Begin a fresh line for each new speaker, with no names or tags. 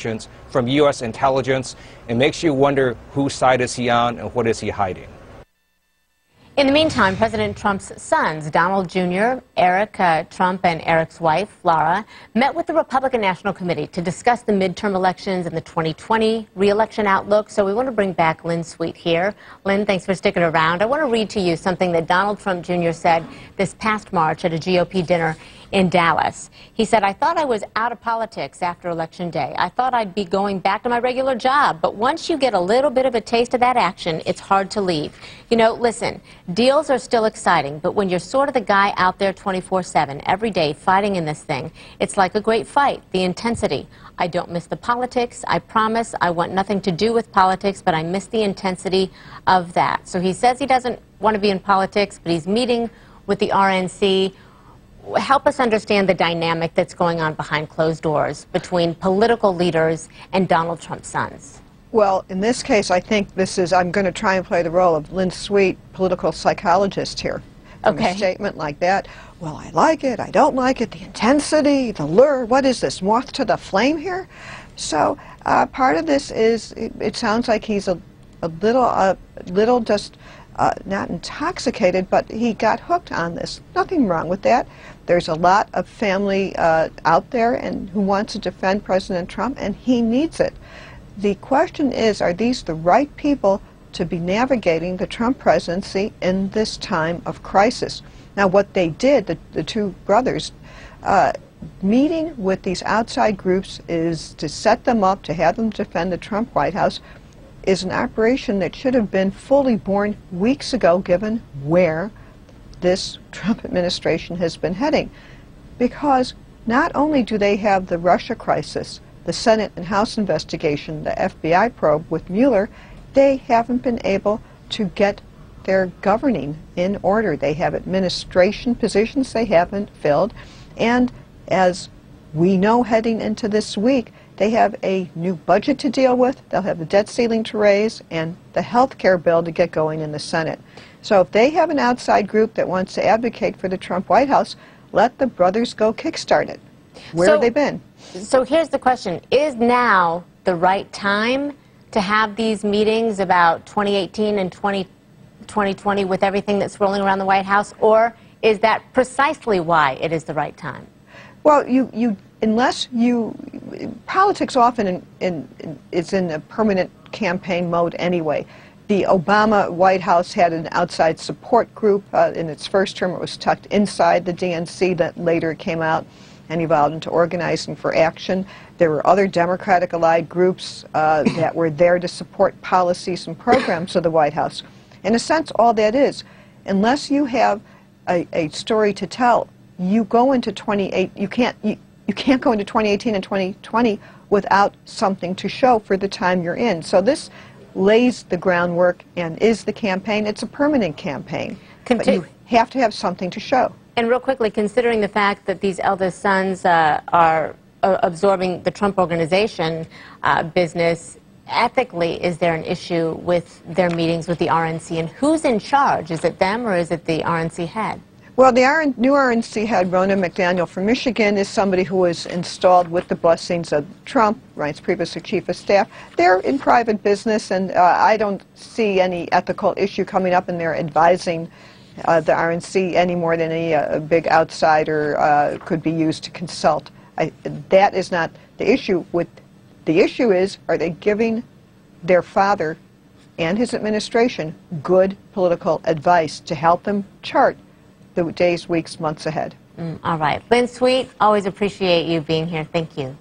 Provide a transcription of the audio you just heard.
elections from U.S. intelligence. It makes you wonder whose side is he on and what is he hiding.
In the meantime, President Trump's sons, Donald Jr., Eric Trump, and Eric's wife, Laura, met with the Republican National Committee to discuss the midterm elections and the 2020 re-election outlook. So we want to bring back Lynn Sweet here. Lynn, thanks for sticking around. I want to read to you something that Donald Trump Jr. said this past March at a GOP dinner in Dallas. He said, "I thought I was out of politics after Election Day. I thought I'd be going back to my regular job. But once you get a little bit of a taste of that action, it's hard to leave. You know, listen, deals are still exciting, but when you're sort of the guy out there 24/7, every day fighting in this thing, it's like a great fight, the intensity. I don't miss the politics. I promise I want nothing to do with politics, but I miss the intensity of that." So he says he doesn't want to be in politics, but he's meeting with the RNC. Help us understand the dynamic that's going on behind closed doors between political leaders and Donald Trump's sons.
Well, in this case, I think I'm going to try and play the role of Lynn Sweet, political psychologist here. From
Okay.
a statement like that, well, I like it, I don't like it, the intensity, the lure, what is this, moth to the flame here? So part of this is, it sounds like he's a little just not intoxicated, but he got hooked on this. Nothing wrong with that. There's a lot of family out there and who wants to defend President Trump, and he needs it. The question is, are these the right people to be navigating the Trump presidency in this time of crisis? Now, what they did, the two brothers, meeting with these outside groups is to set them up, to have them defend the Trump White House, is an operation that should have been fully born weeks ago, given where this Trump administration has been heading. Because not only do they have the Russia crisis, the Senate and House investigation, the FBI probe with Mueller, they haven't been able to get their governing in order. They have administration positions they haven't filled, and as we know heading into this week, they have a new budget to deal with, they'll have the debt ceiling to raise, and the health care bill to get going in the Senate. So if they have an outside group that wants to advocate for the Trump White House, let the brothers go kickstart it. Where have they been?
So here's the question. Is now the right time to have these meetings about 2018 and 2020 with everything that's rolling around the White House, or is that precisely why it is the right time?
Well, politics often is in a permanent campaign mode anyway. The Obama White House had an outside support group. In its first term, it was tucked inside the DNC. That later came out and evolved into Organizing for Action. There were other Democratic-allied groups that were there to support policies and programs of the White House. In a sense, all that is, unless you have a story to tell, you go into you can't go into 2018 and 2020 without something to show for the time you're in. So this lays the groundwork and is the campaign. It's a permanent campaign. But you have to have something to show.
And real quickly, considering the fact that these eldest sons are absorbing the Trump Organization business, ethically, is there an issue with their meetings with the RNC? And who's in charge? Is it them or is it the RNC head?
Well, the new RNC head, Ronna McDaniel from Michigan, is somebody who was installed with the blessings of Trump, Ryan's previous chief of staff. They're in private business, and I don't see any ethical issue coming up in their advising the RNC any more than any big outsider could be used to consult. That is not the issue. The issue is, are they giving their father and his administration good political advice to help them chart the days, weeks, months ahead?
All right. Lynn Sweet, always appreciate you being here. Thank you.